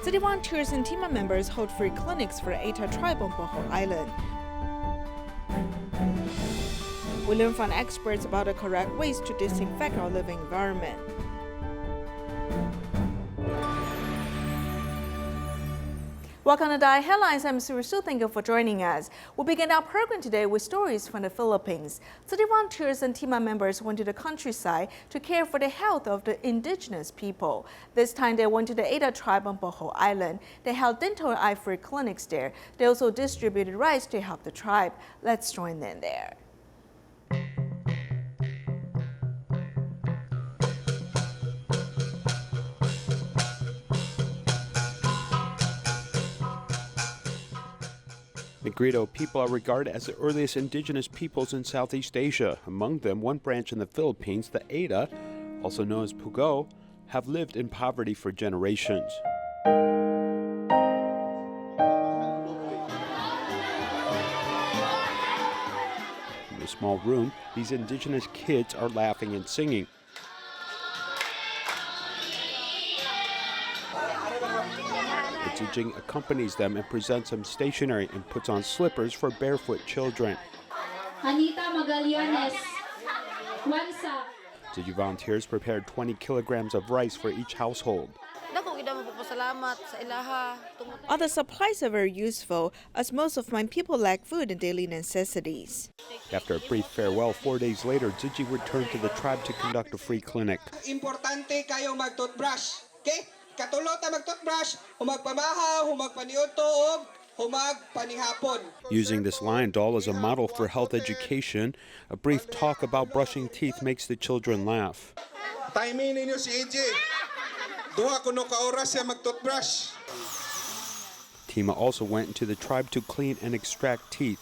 City volunteers and team members hold free clinics for the Eta tribe on Bohol Island. We learn from experts about the correct ways to disinfect our living environment. Welcome to Dai Headlines. I'm Suri Su. Thank you for joining us. We'll begin our program today with stories from the Philippines. City volunteers and team members went to the countryside to care for the health of the indigenous people. This time they went to the Eta tribe on Bohol Island. They held dental and eye-free clinics there. They also distributed rice to help the tribe. Let's join them there. Negrito people are regarded as the earliest indigenous peoples in Southeast Asia. Among them, one branch in the Philippines, the Eta, also known as Pugo, have lived in poverty for generations. In a small room, these indigenous kids are laughing and singing. Tzu Chi accompanies them and presents them stationery and puts on slippers for barefoot children. Tzu Chi volunteers prepared 20 kilograms of rice for each household. Other supplies are very useful, as most of my people lack food and daily necessities. After a brief farewell, 4 days later, Tzu Chi returned to the tribe to conduct a free clinic. Importante kayo mag-toothbrush, okay? Katulot na mag-toothbrush, humagpamahaw, humagpaniuto, humagpanihapon. Using this lion doll as a model for health education, a brief talk about brushing teeth makes the children laugh. Timing ninyo si AJ. Duha kuno ka oras siya mag-toothbrush. Tima also went into the tribe to clean and extract teeth.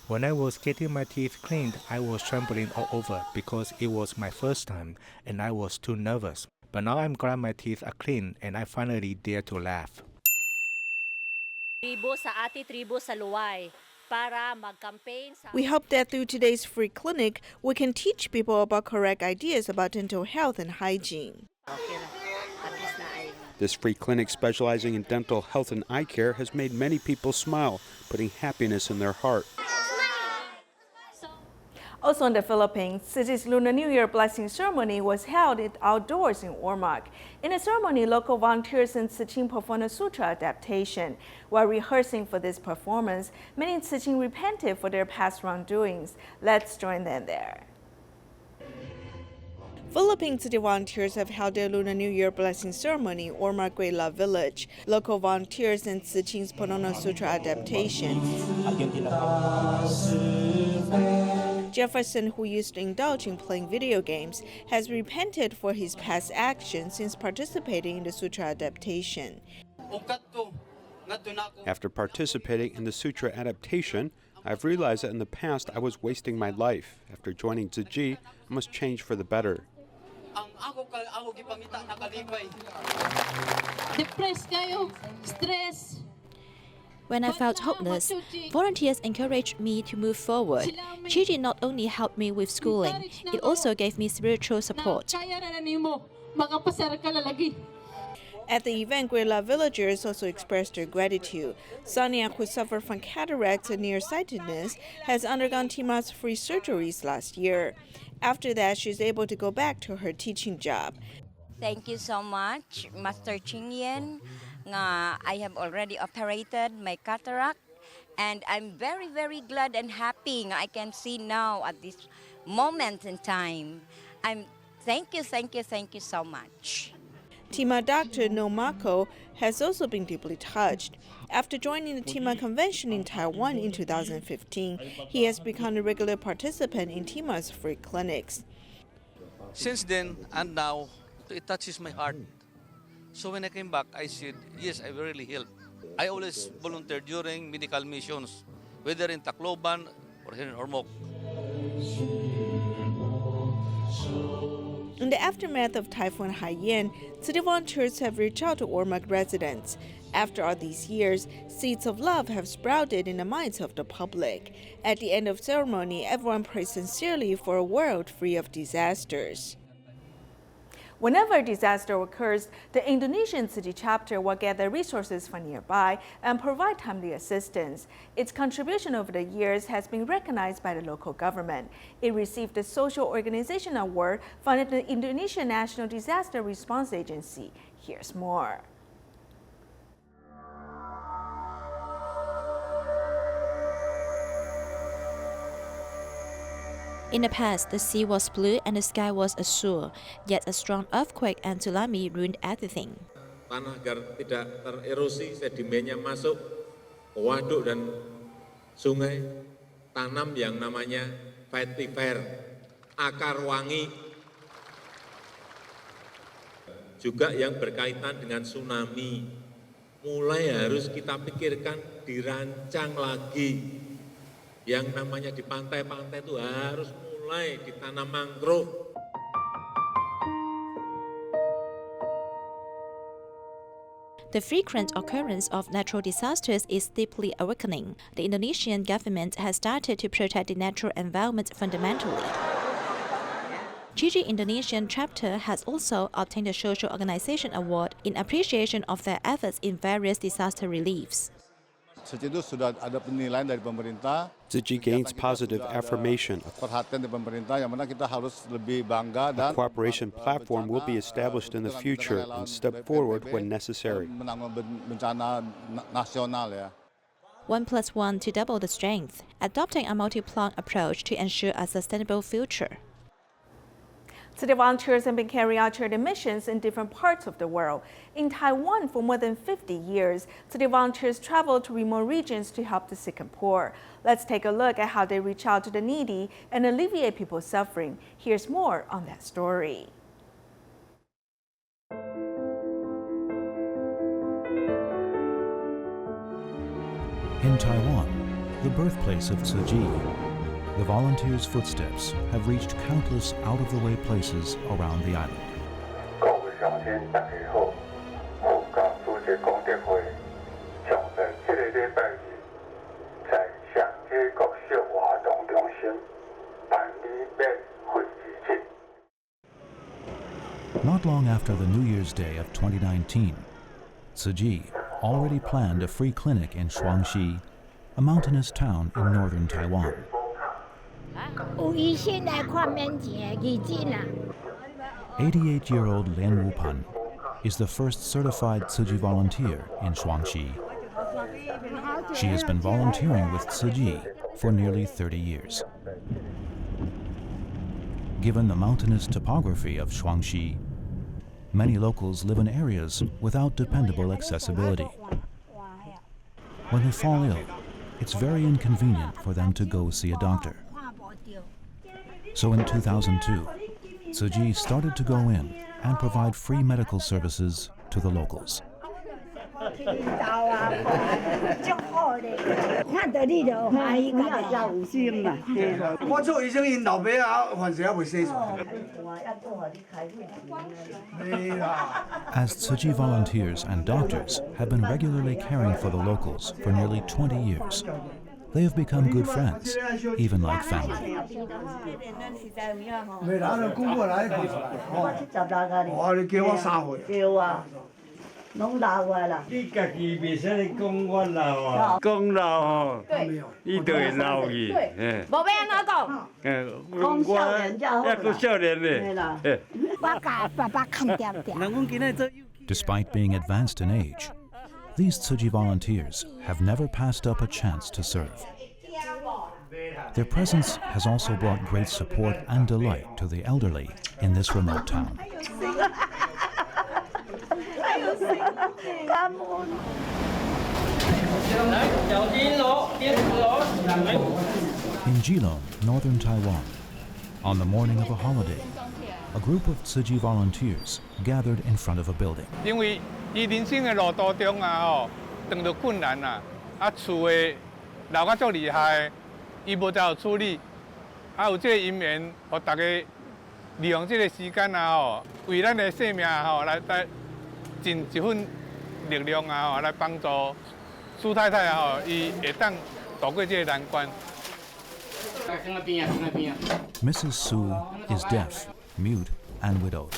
When I was getting my teeth cleaned, I was trembling all over because it was my first time and I was too nervous. But now I'm glad my teeth are clean and I finally dare to laugh. We hope that through today's free clinic, we can teach people about correct ideas about dental health and hygiene. This free clinic specializing in dental health and eye care has made many people smile, putting happiness in their heart. Also in the Philippines, city's Lunar New Year blessing ceremony was held outdoors in Ormoc. In the ceremony, local volunteers in Tzu Chi performed a sutra adaptation. While rehearsing for this performance, many in Tzu Chi repented for their past wrongdoings. Let's join them there. Philippine city volunteers have held their Lunar New Year blessing ceremony in Ormoc Great Love Village. Local volunteers in Tzu Chi's Ponono Sutra adaptation. Jefferson, who used to indulge in playing video games, has repented for his past actions since participating in the sutra adaptation. After participating in the sutra adaptation, I've realized that in the past I was wasting my life. After joining Tzu Chi, I must change for the better. Depressed kayo, stress. When I felt hopeless, volunteers encouraged me to move forward. Chi did not only help me with schooling, it also gave me spiritual support. At the event, Great Love villagers also expressed their gratitude. Sonia, who suffered from cataracts and nearsightedness, has undergone Tima's free surgeries last year. After that, she's able to go back to her teaching job. Thank you so much, Master Ching Yen. I have already operated my cataract, and I'm very, very glad and happy I can see now at this moment in time. Thank you so much. Tima Dr. Nomako has also been deeply touched. After joining the Tima convention in Taiwan in 2015, he has become a regular participant in Tima's free clinics. Since then and now, it touches my heart. So when I came back, I said, yes, I really healed. I always volunteer during medical missions, whether in Tacloban or here in Ormoc. In the aftermath of Typhoon Haiyan, city volunteers have reached out to Ormoc residents. After all these years, seeds of love have sprouted in the minds of the public. At the end of ceremony, everyone prays sincerely for a world free of disasters. Whenever a disaster occurs, the Indonesian Tzu Chi chapter will gather resources from nearby and provide timely assistance. Its contribution over the years has been recognized by the local government. It received the Social Organization Award from the Indonesian National Disaster Response Agency. Here's more. In the past, the sea was blue and the sky was azure, yet a strong earthquake and tsunami ruined everything. Tanah agar tidak tererosi, sedimennya masuk ke waduk dan sungai, tanam yang namanya vetiver, akar wangi. Juga yang berkaitan dengan tsunami, mulai harus kita pikirkan, dirancang lagi. Yang namanya di pantai-pantai itu harus mulai ditanam mangrove. The frequent occurrence of natural disasters is deeply awakening. The Indonesian government has started to protect the natural environment fundamentally. Tzu Chi Indonesian chapter has also obtained the Social Organization Award in appreciation of their efforts in various disaster reliefs. Tzu Chi gains positive affirmation. A cooperation platform will be established in the future and step forward when necessary. 1+1 to double the strength, adopting a multi-pronged approach to ensure a sustainable future. Tzu Chi volunteers have been carrying out charity missions in different parts of the world. In Taiwan, for more than 50 years, Tzu Chi volunteers travel to remote regions to help the sick and poor. Let's take a look at how they reach out to the needy and alleviate people's suffering. Here's more on that story. In Taiwan, the birthplace of Tzu Chi, the volunteers' footsteps have reached countless out-of-the-way places around the island. Not long after the New Year's Day of 2019, Tzu Chi already planned a free clinic in Shuangxi, a mountainous town in northern Taiwan. 88-year-old Lian Wupan is the first certified Tzu Chi volunteer in Shuangxi. She has been volunteering with Tzu Chi for nearly 30 years. Given the mountainous topography of Shuangxi, many locals live in areas without dependable accessibility. When they fall ill, it's very inconvenient for them to go see a doctor. So in 2002, Tzu Chi started to go in and provide free medical services to the locals. As Tzu Chi volunteers and doctors have been regularly caring for the locals for nearly 20 years, they have become good friends, even like family. Despite being advanced in age, these Tzu Chi volunteers have never passed up a chance to serve. Their presence has also brought great support and delight to the elderly in this remote town. In Jilong, northern Taiwan, on the morning of a holiday, a group of Tzu Chi volunteers gathered in front of a building. 伊人生的路途中遇到困难厝的老甲足厉害，伊无才处理，有这个因缘，互大家利用这个时间为咱的生命来尽一份力量来帮助苏太太伊会当度过这个难关。Mrs. Su is deaf, mute, and widowed.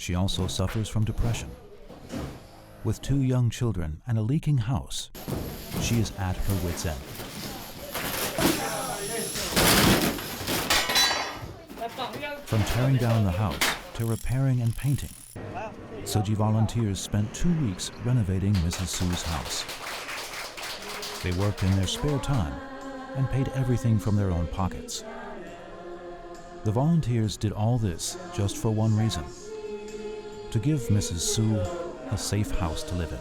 she also suffers from depression. With 2 young children and a leaking house, she is at her wit's end. From tearing down the house to repairing and painting, Tzu Chi volunteers spent 2 weeks renovating Mrs. Su's house. They worked in their spare time and paid everything from their own pockets. The volunteers did all this just for one reason: to give Mrs. Su a safe house to live in.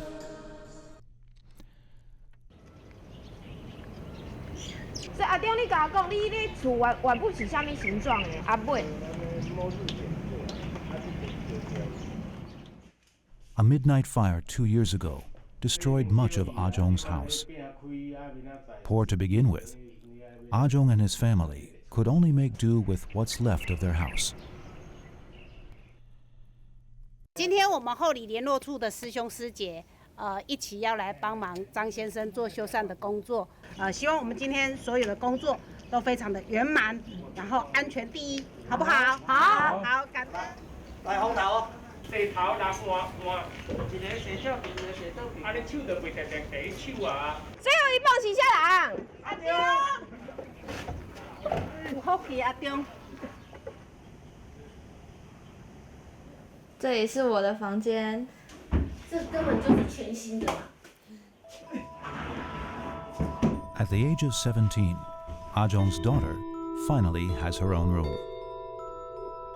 A midnight fire 2 years ago destroyed much of Ah Zhong's house. Poor to begin with, Ah Zhong and his family could only make do with what's left of their house. 今天我们后里联络处的师兄师姐，一起要来帮忙张先生做修缮的工作。希望我们今天所有的工作都非常的圆满，然后安全第一，好不好？好，好，感恩。来红头哦，地头拿换，一个洗手瓶，一个洗手瓶，啊，你手就袂定定第一手啊。最后一棒洗下来，阿中，有福气阿中。 这里是我的房间，这根本就是全新的嘛。 At the age of 17, Ah Zhong's daughter finally has her own room.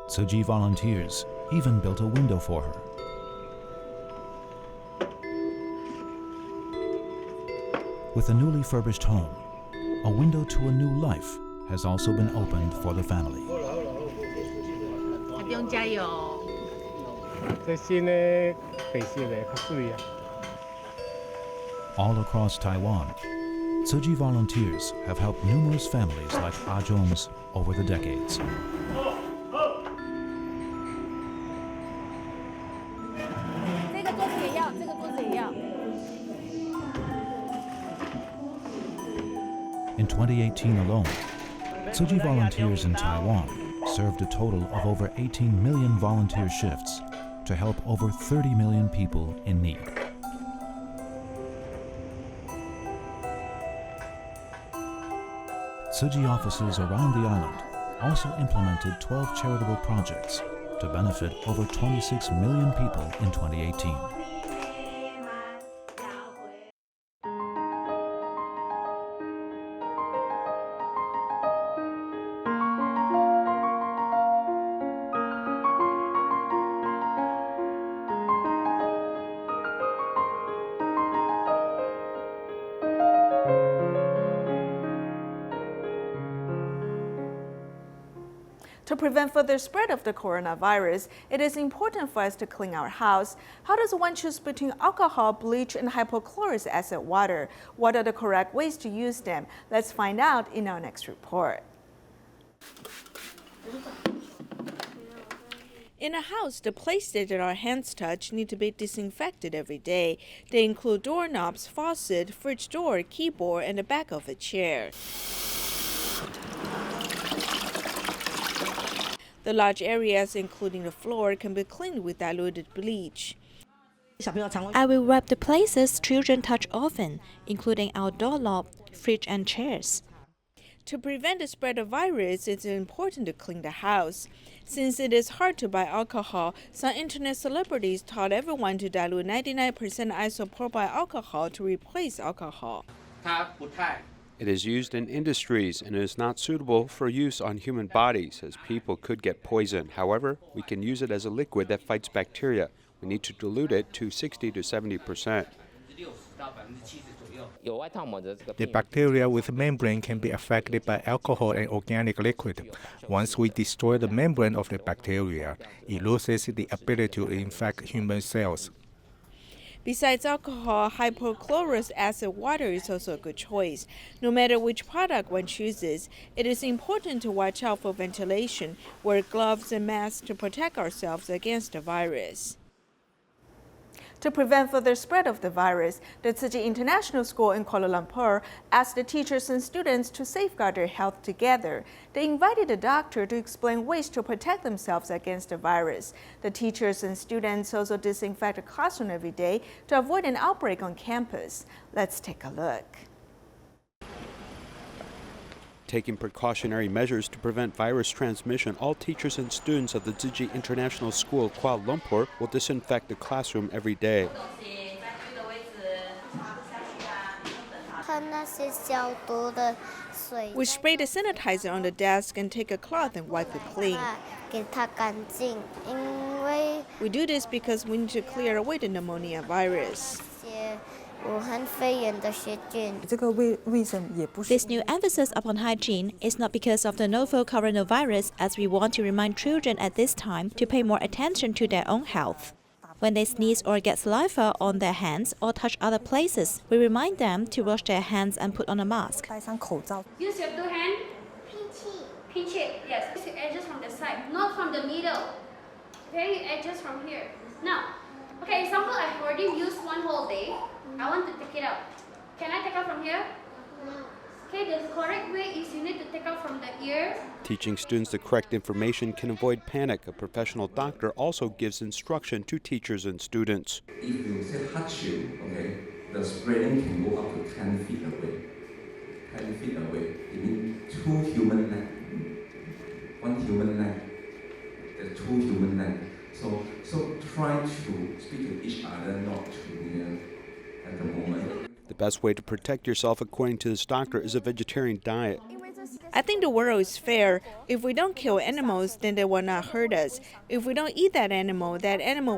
Tzu Chi volunteers even built a window for her. With the newly furbished home, a window to a new life has also been opened for the family. 阿中加油！ All across Taiwan, Tzu Chi volunteers have helped numerous families like Ah Zhong's over the decades. In 2018 alone, Tzu Chi volunteers in Taiwan served a total of over 18 million volunteer shifts to help over 30 million people in need. Tzu Chi offices around the island also implemented 12 charitable projects to benefit over 26 million people in 2018. To prevent further spread of the coronavirus, it is important for us to clean our house. How does one choose between alcohol, bleach, and hypochlorous acid water? What are the correct ways to use them? Let's find out in our next report. In a house, the places that our hands touch need to be disinfected every day. They include doorknobs, faucet, fridge door, keyboard, and the back of a chair. The large areas, including the floor, can be cleaned with diluted bleach. I will rub the places children touch often, including our doorknob, fridge, and chairs. To prevent the spread of virus, it's important to clean the house. Since it is hard to buy alcohol, some internet celebrities taught everyone to dilute 99% isopropyl alcohol to replace alcohol. It is used in industries and is not suitable for use on human bodies, as people could get poisoned. However, we can use it as a liquid that fights bacteria. We need to dilute it to 60 to 70%. The bacteria with membrane can be affected by alcohol and organic liquid. Once we destroy the membrane of the bacteria, it loses the ability to infect human cells. Besides alcohol, hypochlorous acid water is also a good choice. No matter which product one chooses, it is important to watch out for ventilation, wear gloves and masks to protect ourselves against the virus. To prevent further spread of the virus, the Tzu Chi International School in Kuala Lumpur asked the teachers and students to safeguard their health together. They invited a doctor to explain ways to protect themselves against the virus. The teachers and students also disinfect the classroom every day to avoid an outbreak on campus. Let's take a look. Taking precautionary measures to prevent virus transmission, all teachers and students of the Tzu Chi International School, Kuala Lumpur, will disinfect the classroom every day. We spray the sanitizer on the desk and take a cloth and wipe it clean. We do this because we need to clear away the pneumonia virus. This new emphasis upon hygiene is not because of the novel coronavirus, as we want to remind children at this time to pay more attention to their own health. When they sneeze or get saliva on their hands or touch other places, we remind them to wash their hands and put on a mask. Use your two hands. Pinch it. Yes. Use your edges from the side, not from the middle. Okay, you edges from here. Now, okay, example, I've already used one whole day. I want to take it out. Can I take out from here? No. Okay, the correct way is you need to take out from the ear. Teaching students the correct information can avoid panic. A professional doctor also gives instruction to teachers and students. If you say hardship, okay, the spreading can go up to 10 feet away. 10 feet away. It means 2 human legs. 1 human leg. There's 2 human legs. So try to speak to each other, not too near at the moment. The best way to protect yourself, according to this doctor, is a vegetarian diet. I think the world is fair. If we don't kill animals, then they will not hurt us. If we don't eat that animal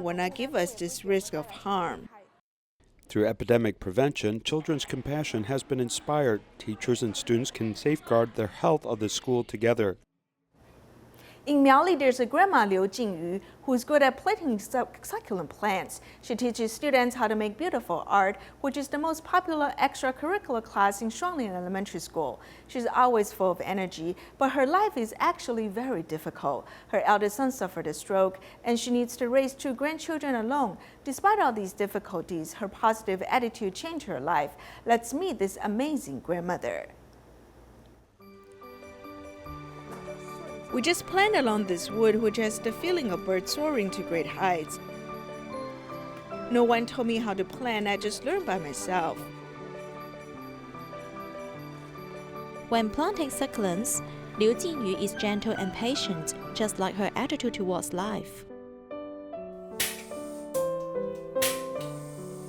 will not give us this risk of harm. Through epidemic prevention, children's compassion has been inspired. Teachers and students can safeguard the health of the school together. In Miaoli, there's a grandma Liu Jingyu who is good at planting succulent plants. She teaches students how to make beautiful art, which is the most popular extracurricular class in Shuanglin Elementary School. She's always full of energy, but her life is actually very difficult. Her eldest son suffered a stroke, and she needs to raise 2 grandchildren alone. Despite all these difficulties, her positive attitude changed her life. Let's meet this amazing grandmother. We just planted along this wood, which has the feeling of birds soaring to great heights. No one told me how to plant, I just learned by myself. When planting succulents, Liu Jingyu is gentle and patient, just like her attitude towards life.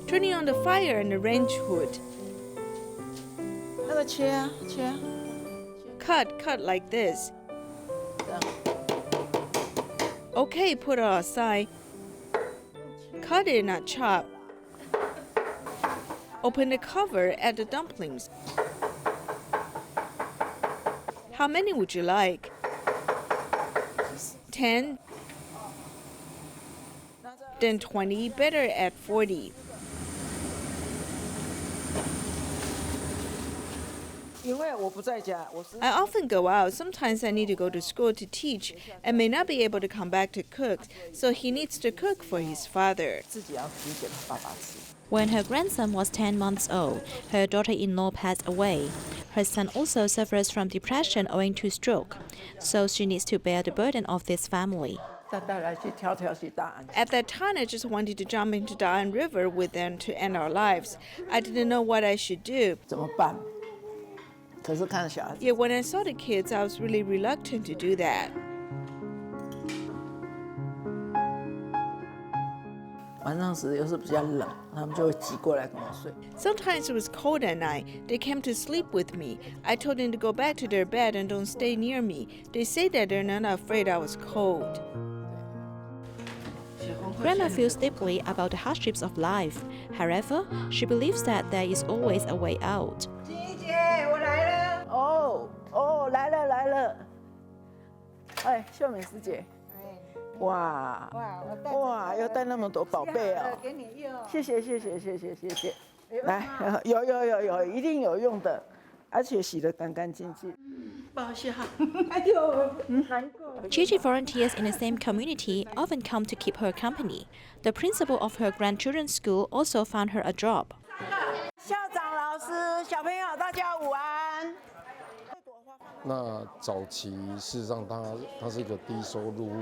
Turning on the fire and arrange wood. Cut like this. Okay, put it aside. Cut it, not chop. Open the cover, add the dumplings. How many would you like? 10? Then 20, better add 40. I often go out. Sometimes I need to go to school to teach and may not be able to come back to cook, so he needs to cook for his father. When her grandson was 10 months old, her daughter-in-law passed away. Her son also suffers from depression owing to stroke, so she needs to bear the burden of this family. At that time, I just wanted to jump into the Da'an River with them to end our lives. I didn't know what I should do. Yet when I saw the kids, I was really reluctant to do that. Sometimes it was cold at night. They came to sleep with me. I told them to go back to their bed and don't stay near me. They say that they're not afraid I was cold. Grandma feels deeply about the hardships of life. However, she believes that there is always a way out. 来了，哎，秀美师姐，哇，要带那么多宝贝哦，谢谢，来，有，一定有用的，而且洗得干干净净。Gigi volunteers in the same community often come to keep her company. The principal of her grandchildren's school also found her a job. 校长、老师、小朋友，大家午安。那早期事实上她是一个低收入户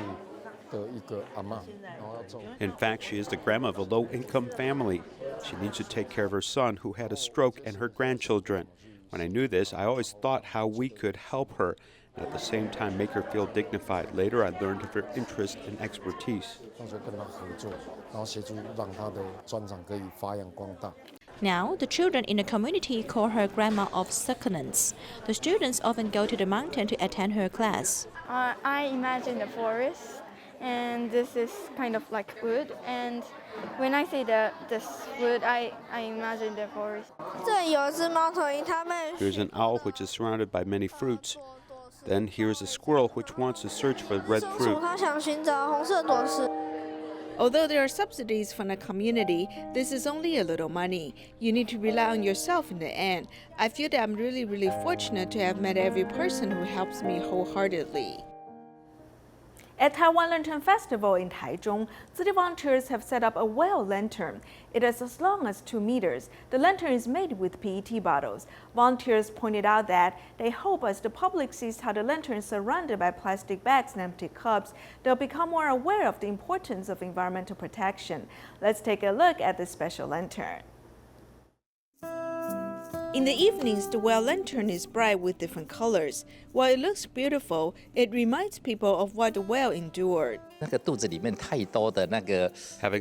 的一个阿嬷，然后要照。In fact, she is the grandma of a low-income family. She needs to take care of her son who had a stroke and her grandchildren. When I knew this, I always thought how we could help her and at the same time make her feel dignified. Later, I learned of her interest and expertise. 放学跟她合作，然后协助让她的专长可以发扬光大。 Now, the children in the community call her grandma of succulents. The students often go to the mountain to attend her class. I imagine the forest, and this is kind of like wood. And when I see this wood, I imagine the forest. Here's an owl which is surrounded by many fruits. Then here's a squirrel which wants to search for red fruit. Although there are subsidies from the community, this is only a little money. You need to rely on yourself in the end. I feel that I'm really fortunate to have met every person who helps me wholeheartedly. At Taiwan Lantern Festival in Taichung, city volunteers have set up a whale lantern. It is as long as 2 meters. The lantern is made with PET bottles. Volunteers pointed out that they hope as the public sees how the lantern is surrounded by plastic bags and empty cups, they'll become more aware of the importance of environmental protection. Let's take a look at this special lantern. In the evenings, the whale lantern is bright with different colors. While it looks beautiful, it reminds people of what the whale endured. Having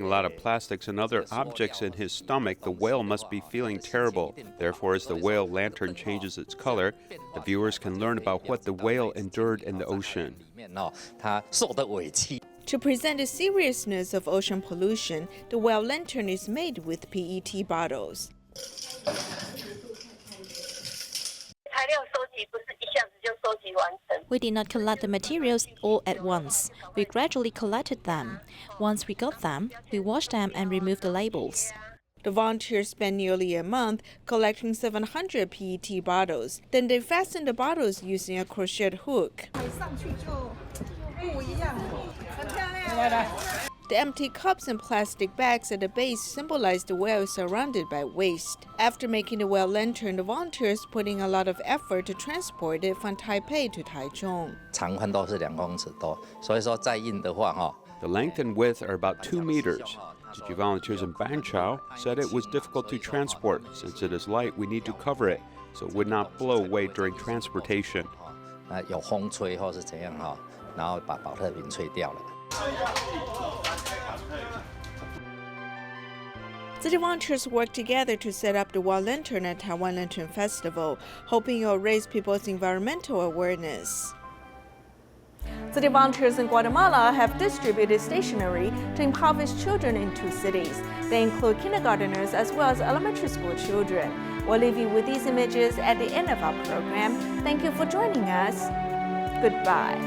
a lot of plastics and other objects in his stomach, the whale must be feeling terrible. Therefore, as the whale lantern changes its color, the viewers can learn about what the whale endured in the ocean. To present the seriousness of ocean pollution, the whale lantern is made with PET bottles. We did not collect the materials all at once. We gradually collected them. Once we got them, we washed them and removed the labels. The volunteers spent nearly a month collecting 700 PET bottles. Then they fastened the bottles using a crochet hook. The empty cups and plastic bags at the base symbolize the whale surrounded by waste. After making the whale lantern, the volunteers put in a lot of effort to transport it from Taipei to Taichung. The length and width are about 2 meters. Tzu Chi volunteers in Banqiao said it was difficult to transport. Since it is light, we need to cover it so it would not blow away during transportation. City volunteers work together to set up the whale lantern at Taiwan Lantern Festival, hoping it will raise people's environmental awareness. City volunteers in Guatemala have distributed stationery to impoverished children in 2 cities. They include kindergarteners as well as elementary school children. We'll leave you with these images at the end of our program. Thank you for joining us. Goodbye.